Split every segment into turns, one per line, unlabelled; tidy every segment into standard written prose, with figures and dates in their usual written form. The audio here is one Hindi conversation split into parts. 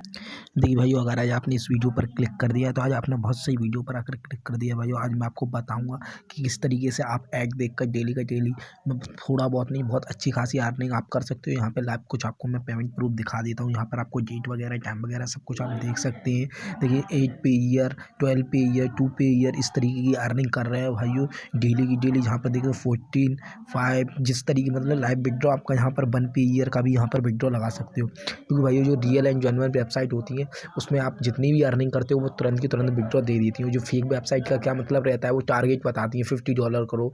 देखिए भाइयों, अगर आज आपने इस वीडियो पर क्लिक कर दिया तो आज आपने बहुत सही वीडियो पर आकर क्लिक कर दिया भाइयों। आज मैं आपको बताऊंगा कि किस तरीके से आप ऐड देखकर डेली का डेली थोड़ा बहुत नहीं, बहुत अच्छी खासी अर्निंग आप कर सकते हो। यहाँ पे लाइव कुछ आपको मैं पेमेंट प्रूफ दिखा देता हूँ। यहाँ पर आपको डेट वगैरह, टाइम वगैरह सब कुछ आप देख सकते हैं। देखिए 8 पे ईयर, 12 पे ईयर, 2 पे ईयर, इस तरीके की अर्निंग कर रहे हैं भाइयों डेली की डेली। यहाँ पर देखिए 14, 5, जिस तरीके मतलब लाइव विड्रॉ आपका यहाँ पर 1 पे ईयर का भी यहाँ पर विड्रॉ लगा सकते हो। क्योंकि भाइयों जो रियल एंड जेन्युइन वेबसाइट होती है उसमें आप जितनी भी अर्निंग करते हो वो तुरंत की तुरंत विड्रॉ दे देती हो। जो फेक वेबसाइट का क्या मतलब रहता है, वो टारगेट बताती है $50 करो,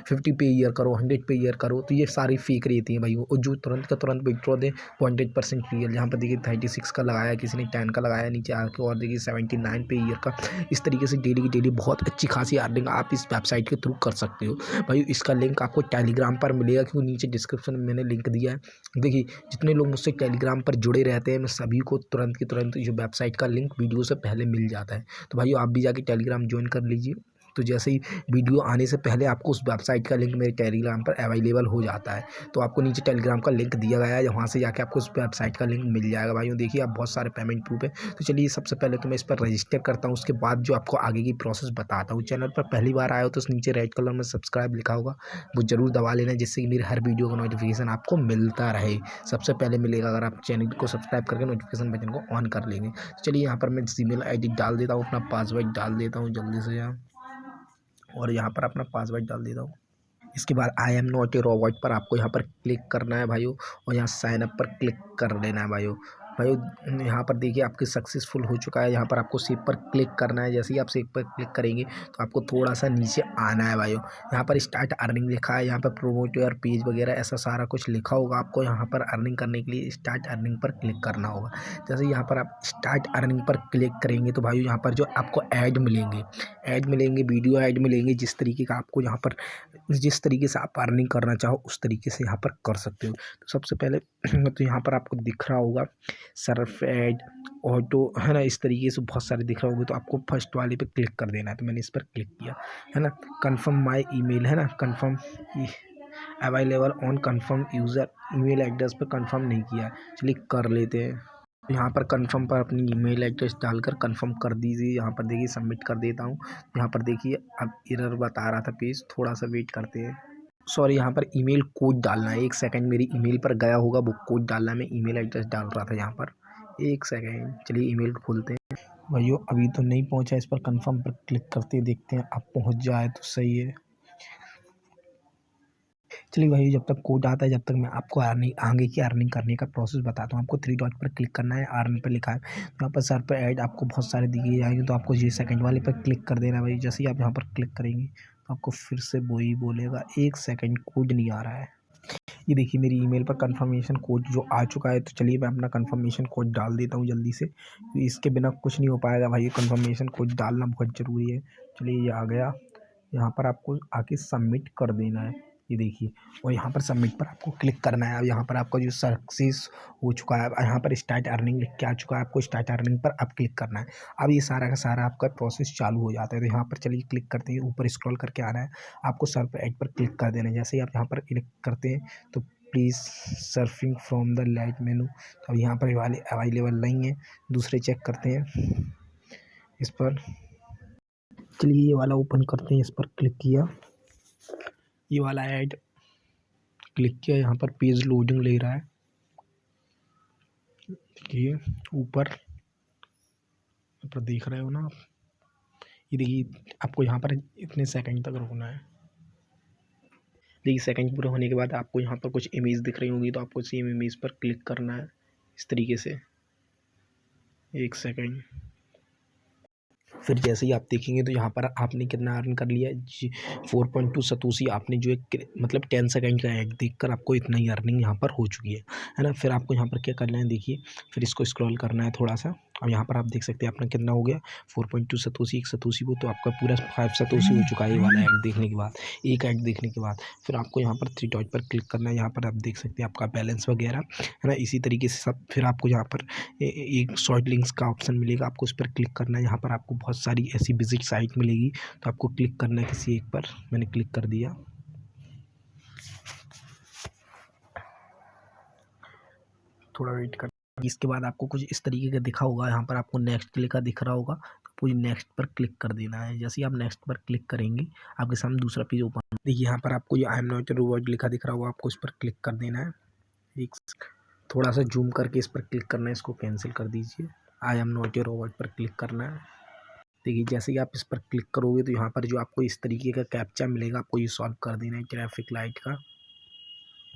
50 पे ईयर करो, 100 पे ईयर करो, तो ये सारी फेक रहती है भाई। वो जो तुरंत का तुरंत विड्रॉ दे वो 100% रियल। यहाँ पर देखिए 36 का लगाया, किसी ने 10 का लगाया, नीचे आके और देखिए 79 पे ईयर का। इस तरीके से डेली की डेली बहुत अच्छी खासी अर्निंग आप इस वेबसाइट के थ्रू कर सकते हो भाई। इसका लिंक आपको टेलीग्राम पर मिलेगा, क्योंकि नीचे डिस्क्रिप्शन में मैंने लिंक दिया है। देखिए जितने लोग मुझसे टेलीग्राम पर जुड़े रहते हैं, मैं सभी को तुरंत की तुरंत जो वेबसाइट का लिंक वीडियो से पहले मिल जाता है। तो भाइयों आप भी जाके टेलीग्राम ज्वाइन कर लीजिए। तो जैसे ही वीडियो आने से पहले आपको उस वेबसाइट का लिंक मेरे टेलीग्राम पर अवेलेबल हो जाता है। तो आपको नीचे टेलीग्राम का लिंक दिया गया है, वहाँ से जाके आपको उस वेबसाइट का लिंक मिल जाएगा भाइयों। देखिए आप बहुत सारे पेमेंट प्रूफ है। तो चलिए सबसे पहले तो मैं इस पर रजिस्टर करता हूँ, उसके बाद जो आपको आगे की प्रोसेस बताता हूँ। चैनल पर पहली बार आया हो तो नीचे रेड कलर में सब्सक्राइब लिखा होगा, वो जरूर दबा लेना, जिससे कि मेरी हर वीडियो का नोटिफिकेशन आपको मिलता रहे, सबसे पहले मिलेगा अगर आप चैनल को सब्सक्राइब करके नोटिफिकेशन बटन को ऑन कर लेंगे। चलिए यहाँ पर मैं जीमेल आईडी डाल देता हूँ, अपना पासवर्ड डाल देता हूँ जल्दी से यहाँ, और यहाँ पर अपना पासवर्ड डाल देता हूँ। इसके बाद I am not a robot पर आपको यहाँ पर क्लिक करना है भाइयों, और यहाँ साइन अप पर क्लिक कर लेना है भाइयों। यहाँ पर देखिए आपके सक्सेसफुल हो चुका है। यहाँ पर आपको सेव पर क्लिक करना है। जैसे ही आप सेव पर क्लिक करेंगे तो आपको थोड़ा सा नीचे आना है भाइयों। यहाँ पर स्टार्ट अर्निंग लिखा है, यहाँ पर प्रोमोट योर पेज वगैरह ऐसा सारा कुछ लिखा होगा। आपको यहाँ पर अर्निंग करने के लिए स्टार्ट अर्निंग पर क्लिक करना होगा। जैसे यहाँ पर आप स्टार्ट अर्निंग पर क्लिक करेंगे तो भाइयों यहाँ पर जो आपको ऐड मिलेंगे, वीडियो ऐड मिलेंगे, जिस तरीके का आपको यहाँ पर जिस तरीके से आप अर्निंग करना चाहो उस तरीके से यहाँ पर कर सकते हो। तो सबसे पहले तो यहाँ पर आपको दिख रहा होगा सर्फ ऐड, ऑटो, है ना, इस तरीके से बहुत सारे दिख रहे होंगे। तो आपको फर्स्ट वाले पे क्लिक कर देना है। तो मैंने इस पर क्लिक किया, है ना। कन्फर्म माई ईमेल, है ना, confirm available on confirm user email address पर कन्फर्म नहीं किया है, चलिए कर लेते हैं। यहाँ पर कन्फर्म पर अपनी ईमेल एड्रेस डालकर कन्फर्म कर दीजिए। यहाँ पर देखिए सबमिट कर देता हूँ। यहाँ पर देखिए अब एरर बता रहा था पेज, थोड़ा सा वेट करते हैं। सॉरी, यहाँ पर ईमेल कोड डालना है। 1 सेकंड, मेरी ईमेल पर गया होगा वो कोड डालना है। मैं ईमेल एड्रेस डाल रहा था यहाँ पर, 1 सेकंड। चलिए ईमेल खोलते हैं भाइयों। अभी तो नहीं पहुँचा, इस पर कन्फर्म पर क्लिक करते देखते हैं, अब पहुँच जाए तो सही है। चलिए भाई, जब तक कोड आता है जब तक मैं आपको आगे की अर्निंग करने का प्रोसेस बताता हूँ। आपको 3 डॉट पर क्लिक करना है, अर्न पर लिखा है, यहाँ पर सर पर ऐड आपको बहुत सारे दिए जाएंगे। तो आपको ये सेकंड वाले पर क्लिक कर देना है भाई। जैसे ही आप यहाँ पर क्लिक करेंगे तो आपको फिर से वही बोलेगा 1 सेकंड, कोड नहीं आ रहा है। ये देखिए मेरी ईमेल पर कंफर्मेशन कोड जो आ चुका है। तो चलिए मैं अपना कंफर्मेशन कोड डाल देता हूँ जल्दी से, इसके बिना कुछ नहीं हो पाएगा भाई। कंफर्मेशन कोड डालना बहुत ज़रूरी है। चलिए ये आ गया, यहाँ पर आपको आके सबमिट कर देना है। ये देखिए, और यहाँ पर सबमिट पर आपको क्लिक करना है। अब यहाँ पर आपका जो सक्सेस हो चुका है, यहाँ पर स्टार्ट अर्निंग लिख के आ चुका है, आपको स्टार्ट अर्निंग पर अब क्लिक करना है। अब ये सारा का सारा आपका प्रोसेस चालू हो जाता है। तो यहाँ पर चलिए क्लिक करते हैं, ऊपर स्क्रॉल करके आना है, आपको सर्फ पर ऐड पर क्लिक कर देना है। जैसे ही आप यहाँ पर क्लिक करते हैं तो please surfing from the light मेनू, तो अब यहाँ पर वाले अवेलेबल नहीं है, दूसरे चेक करते हैं। इस पर चलिए ये वाला ओपन करते हैं, इस पर क्लिक किया, ये वाला ऐड क्लिक किया, यहाँ पर पेज लोडिंग ले रहा है। देखिए ऊपर देख रहे हो ना आप, ये देखिए आपको यहाँ पर इतने सेकंड तक रुकना है। देखिए सेकंड पूरे होने के बाद आपको यहाँ पर कुछ इमेज दिख रही होंगी, तो आपको सेम इमेज पर क्लिक करना है इस तरीके से। 1 सेकंड, फिर जैसे ही आप देखेंगे तो यहाँ पर आपने कितना अर्न कर लिया जी, 4.2 सतोशी। आपने जो एक मतलब 10 सेकंड का ऐड देखकर आपको इतना ही अर्निंग यहाँ पर हो चुकी है ना। फिर आपको यहाँ पर क्या करना है, देखिए फिर इसको स्क्रॉल करना है थोड़ा सा। अब यहाँ पर आप देख सकते हैं अपना कितना हो गया, 4.2 सतोशी। 1 सतोशी वो तो आपका पूरा 5 सतोशी हो चुका है ये वाला ऐड देखने के बाद, एक ऐड देखने के बाद। फिर आपको यहाँ पर 3 डॉट पर क्लिक करना है। यहाँ पर आप देख सकते हैं आपका बैलेंस वगैरह, है ना, इसी तरीके से सब। फिर आपको यहाँ पर एक शॉर्ट लिंक्स का ऑप्शन मिलेगा, आपको उस पर क्लिक करना है। यहाँ पर आपको बहुत सारी ऐसी विजिट साइट मिलेगी, तो आपको क्लिक करना है किसी एक पर। मैंने क्लिक कर दिया, थोड़ा वेट कर। इसके बाद आपको कुछ इस तरीके का दिखा होगा, यहाँ पर आपको नेक्स्ट लिखा दिख रहा होगा, तो पूरी नेक्स्ट पर क्लिक कर देना है। जैसे ही आप नेक्स्ट पर क्लिक करेंगे आपके सामने दूसरा पेज ओपन। देखिए यहाँ पर आपको ये I am not a robot लिखा दिख रहा होगा, आपको इस पर क्लिक कर देना है। एक थोड़ा सा जूम करके इस पर क्लिक करना है, इसको कैंसिल कर दीजिए। I am not a robot पर क्लिक करना है। देखिए जैसे ही आप इस पर क्लिक करोगे तो यहाँ पर जो आपको इस तरीके का कैप्चा मिलेगा, आपको ये सॉल्व कर देना है। ट्रैफिक लाइट का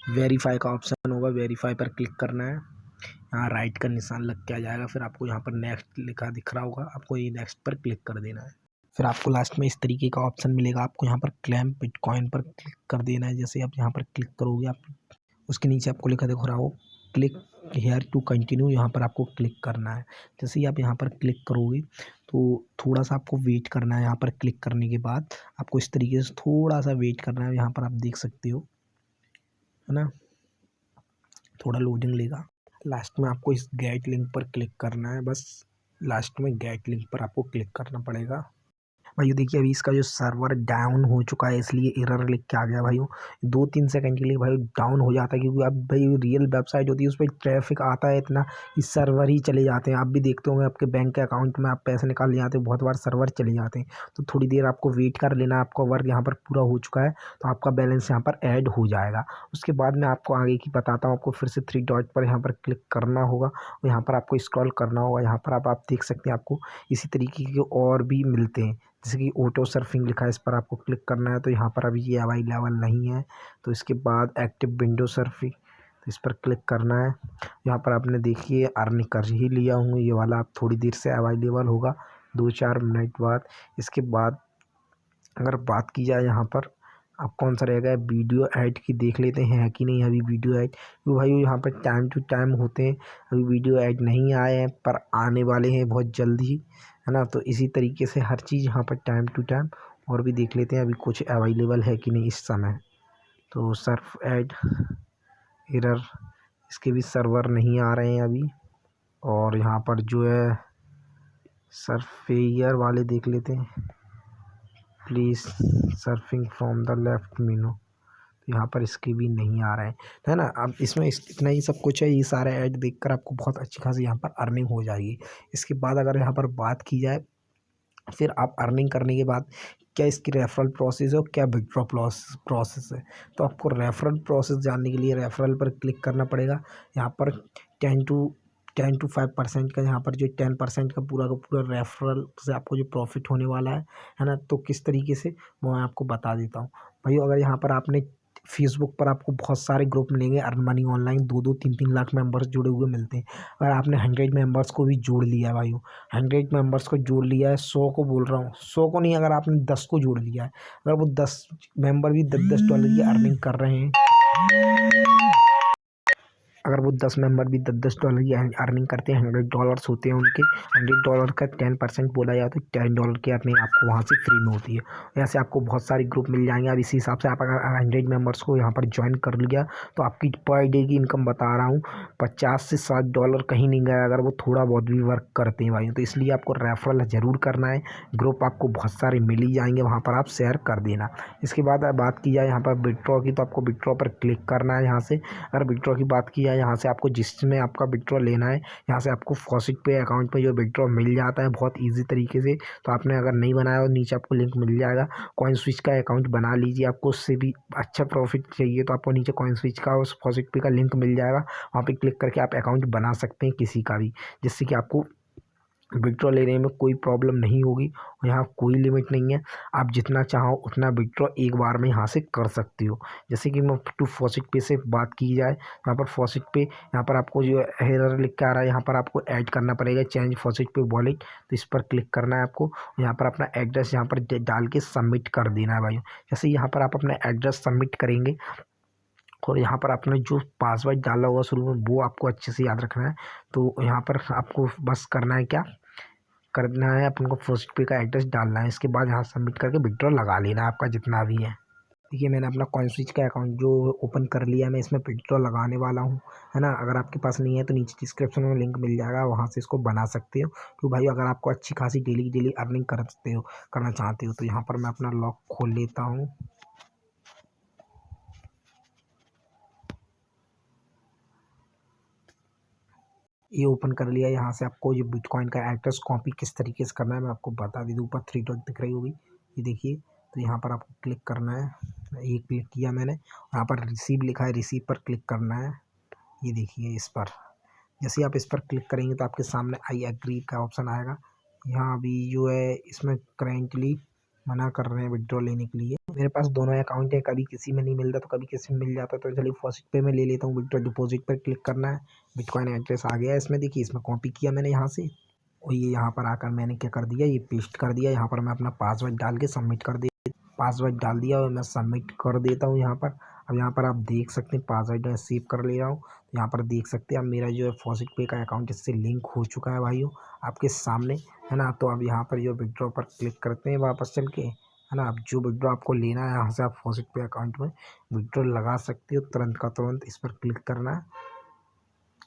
वेरीफाई का ऑप्शन होगा, वेरीफाई पर क्लिक करना है। यहाँ राइट का निशान लग के आ जाएगा, फिर आपको यहाँ पर नेक्स्ट लिखा दिख रहा होगा, आपको ये नेक्स्ट पर क्लिक कर देना है। फिर आपको लास्ट में इस तरीके का ऑप्शन मिलेगा, आपको यहाँ पर क्लेम बिटकॉइन पर क्लिक कर देना है। जैसे आप यहाँ पर क्लिक करोगे, आप उसके नीचे आपको लिखा दिख रहा हो क्लिक हेयर टू कंटिन्यू, यहाँ पर आपको क्लिक करना है। जैसे ही आप यहाँ पर क्लिक करोगे तो थोड़ा सा आपको वेट करना है। यहाँ पर क्लिक करने के बाद आपको इस तरीके से थोड़ा सा वेट करना है। यहाँ पर आप देख सकते हो, है ना, थोड़ा लोडिंग लेगा। लास्ट में आपको इस गेट लिंक पर क्लिक करना है, बस लास्ट में गेट लिंक पर आपको क्लिक करना पड़ेगा। भाई देखिए अभी इसका जो सर्वर डाउन हो चुका है, इसलिए एरर लिख के आ गया भाई। 2-3 सेकंड के लिए भाई डाउन हो जाता है, क्योंकि अब भाई रियल वेबसाइट होती है उस पर ट्रैफिक आता है इतना, इस सर्वर ही चले जाते हैं। आप भी देखते होंगे आपके बैंक के अकाउंट में आप पैसे निकाल जाते हैं, बहुत बार सर्वर चले जाते हैं। तो थोड़ी देर आपको वेट कर लेना, आपका वर्क यहाँ पर पूरा हो चुका है तो आपका बैलेंस यहाँ पर ऐड हो जाएगा। उसके बाद मैं आपको आगे की बताता हूँ। आपको फिर से 3 डॉट पर यहाँ पर क्लिक करना होगा और यहाँ पर आपको स्क्रॉल करना होगा। यहाँ पर आप देख सकते हैं आपको इसी तरीके के और भी मिलते हैं, जैसे कि ऑटो सर्फिंग लिखा है, इस पर आपको क्लिक करना है। तो यहाँ पर अभी ये अवेलेबल नहीं है। तो इसके बाद एक्टिव विंडो सर्फिंग, तो इस पर क्लिक करना है। यहाँ पर आपने देखिए अर्न कर ही लिया हूँ, ये वाला आप थोड़ी देर से अवेलेबल होगा 2-4 मिनट बाद। इसके बाद अगर बात की जाए यहाँ पर अब कौन सा रहेगा, वीडियो ऐड की देख लेते हैं कि नहीं अभी वीडियो ऐड, क्योंकि भाई यहाँ पर टाइम टू टाइम होते हैं। अभी वीडियो ऐड नहीं आए हैं पर आने वाले हैं बहुत जल्दी, है ना। तो इसी तरीके से हर चीज़ यहाँ पर टाइम टू टाइम और भी देख लेते हैं अभी कुछ अवेलेबल है कि नहीं इस समय। तो सर्फ ऐड एरर, इसके भी सर्वर नहीं आ रहे हैं अभी। और यहाँ पर जो है सर्फेयर वाले देख लेते हैं, please surfing from the left Meenu, तो यहाँ पर इसके भी नहीं आ रहे हैं, है ना। अब इसमें इतना ही सब कुछ है। ये सारे ऐड देखकर आपको बहुत अच्छी खासी यहाँ पर अर्निंग हो जाएगी। इसके बाद अगर यहाँ पर बात की जाए फिर आप अर्निंग करने के बाद क्या इसकी रेफरल प्रोसेस है और क्या विड्रॉ प्रोसेस है। तो आपको रेफरल प्रोसेस जानने के लिए रेफरल पर क्लिक करना पड़ेगा। यहाँ पर 10 to 5% का, यहाँ पर जो 10% का पूरा रेफरल से आपको जो प्रॉफिट होने वाला है ना। तो किस तरीके से वो मैं आपको बता देता हूँ भाई। अगर यहाँ पर आपने फेसबुक पर आपको बहुत सारे ग्रुप मिलेंगे earn money online, 2-3 lakh members जुड़े हुए मिलते हैं। अगर आपने 100 मेंबर्स को भी जोड़ लिया है भाई, 100 मेंबर्स को जोड़ लिया है, 100 को बोल रहा हूँ, 100 को नहीं, अगर आपने 10 को जोड़ लिया है, अगर वो 10 मेंबर भी $10 की अर्निंग कर रहे हैं, अगर वो 10 मेंबर भी $10 की अर्निंग करते हैं, $100 होते हैं उनके, $100 का 10% बोला जाए तो $10 की अर्निंग आपको वहाँ से फ्री में होती है। ऐसे आपको बहुत सारे ग्रुप मिल जाएंगे। अब इसी हिसाब से आप अगर 100 मेंबर्स को यहाँ पर ज्वाइन कर लिया तो आपकी पर डे की इनकम बता रहा हूँ $50 से $60 कहीं नहीं गया, अगर वो थोड़ा बहुत भी वर्क करते हैं भाई। तो इसलिए आपको रेफरल ज़रूर करना है। ग्रुप आपको बहुत सारे मिल ही जाएंगे, वहाँ पर आप शेयर कर देना। इसके बाद बात की जाए यहाँ पर विड्रॉ की, तो आपको विड्रॉ पर क्लिक करना है। यहाँ से अगर विड्रॉ की बात की जाए, यहाँ से आपको जिसमें आपका विड्रॉ लेना है, यहाँ से आपको फॉसिट पे अकाउंट में जो विड्रॉ मिल जाता है बहुत इजी तरीके से। तो आपने अगर नहीं बनाया और नीचे आपको लिंक मिल जाएगा, कॉइन स्विच का अकाउंट बना लीजिए। आपको उससे भी अच्छा प्रॉफिट चाहिए तो आपको नीचे कॉइन स्विच का और फॉसिट पे का लिंक मिल जाएगा, वहाँ पे क्लिक करके आप अकाउंट बना सकते हैं किसी का भी, जिससे कि आपको विड्रॉ लेने में कोई प्रॉब्लम नहीं होगी। और यहाँ कोई लिमिट नहीं है, आप जितना चाहो उतना विड्रॉ एक बार में यहाँ से कर सकते हो। जैसे कि मैं टू फॉसिट पे से बात की जाए, यहाँ पर फॉसिट पे यहाँ पर आपको जो एरर लिख के आ रहा है, यहाँ पर आपको ऐड करना पड़ेगा चेंज फॉसिट पे वॉलेट, तो इस पर क्लिक करना है आपको। यहाँ पर अपना एड्रेस यहाँ पर डाल के सबमिट कर देना है भाई। जैसे यहाँ पर आप अपना एड्रेस सबमिट करेंगे और यहाँ पर आपने जो पासवर्ड डाला होगा शुरू में वो आपको अच्छे से याद रखना है। तो यहाँ पर आपको बस करना है, क्या करना है, अपन को फर्स्ट पे का एड्रेस डालना है। इसके बाद यहाँ सबमिट करके विड्रॉ लगा लेना है आपका जितना भी है। देखिए मैंने अपना कॉइन स्विच का अकाउंट जो ओपन कर लिया है, मैं इसमें विड्रॉ लगाने वाला हूँ, है ना। अगर आपके पास नहीं है तो नीचे डिस्क्रिप्शन में लिंक मिल जाएगा, वहाँ से इसको बना सकते हो। तो भाई अगर आपको अच्छी खासी डेली की डेली अर्निंग करना चाहते हो तो यहाँ पर मैं अपना लॉक खोल लेता हूँ। ये ओपन कर लिया। यहाँ से आपको ये बिटकॉइन का एड्रेस कॉपी किस तरीके से करना है मैं आपको बता दी दूँ। ऊपर 3 डॉट दिख रही होगी, ये देखिए। तो यहाँ पर आपको क्लिक करना है, ये क्लिक किया मैंने। यहाँ पर रिसीव लिखा है, रिसीव पर क्लिक करना है। ये देखिए इस पर, जैसे आप इस पर क्लिक करेंगे तो आपके सामने आई एग्री का ऑप्शन आएगा। यहाँ अभी जो है इसमें करेंटली मना कर रहे हैं विड्रॉ लेने के लिए। मेरे पास दोनों अकाउंट है, कभी किसी में नहीं मिलता तो कभी किसी में मिल जाता, तो चलिए फॉसिट पे में ले लेता हूँ। विड्रॉ डिपॉजिट पर क्लिक करना है। बिटकॉइन एड्रेस आ गया इसमें, देखिए इसमें कॉपी किया मैंने यहाँ से, और ये यहाँ पर आकर मैंने क्या कर दिया, ये पेस्ट कर दिया। यहाँ पर मैं अपना पासवर्ड डाल के सबमिट कर दे, पासवर्ड डाल दिया और मैं सबमिट कर देता हूँ यहाँ पर। अब यहाँ पर आप देख सकते हैं पासवर्ड मैं सेव कर ले रहा हूँ। तो यहाँ पर देख सकते हैं अब मेरा जो है फॉसिट पे का अकाउंट इससे लिंक हो चुका है भाइयों, आपके सामने है ना। तो अब यहाँ पर जो विड्रॉ पर क्लिक करते हैं वापस चल के, है ना। अब जो विड्रॉ आपको लेना है यहाँ से आप फॉसिट पे अकाउंट में विड्रॉ लगा सकते हो तुरंत का तुरंत। इस पर क्लिक करना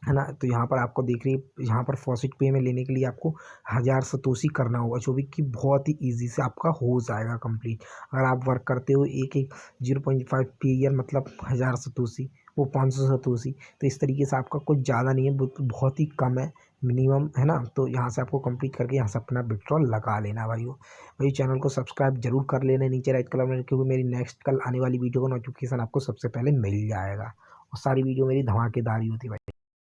है ना। तो यहाँ पर आपको देख रही है, यहाँ पर फॉसिट पे में लेने के लिए आपको 1000 सतोशी करना होगा, जो भी कि बहुत ही ईजी से आपका हो जाएगा कंप्लीट। अगर आप वर्क करते हो एक 0.5 पीयर मतलब 1000 सतोशी, वो 500 सतोशी। तो इस तरीके से आपका कुछ ज़्यादा नहीं है, बहुत ही कम है मिनिमम, है ना। तो यहाँ से आपको कंप्लीट करके यहाँ से अपना विड्रॉल लगा लेना भाइयों। भाई चैनल को सब्सक्राइब जरूर कर लेना नीचे राइट कलर में, क्योंकि मेरी नेक्स्ट कल आने वाली वीडियो का नोटिफिकेशन आपको सबसे पहले मिल जाएगा। और सारी वीडियो मेरी धमाकेदार ही होती है भाई।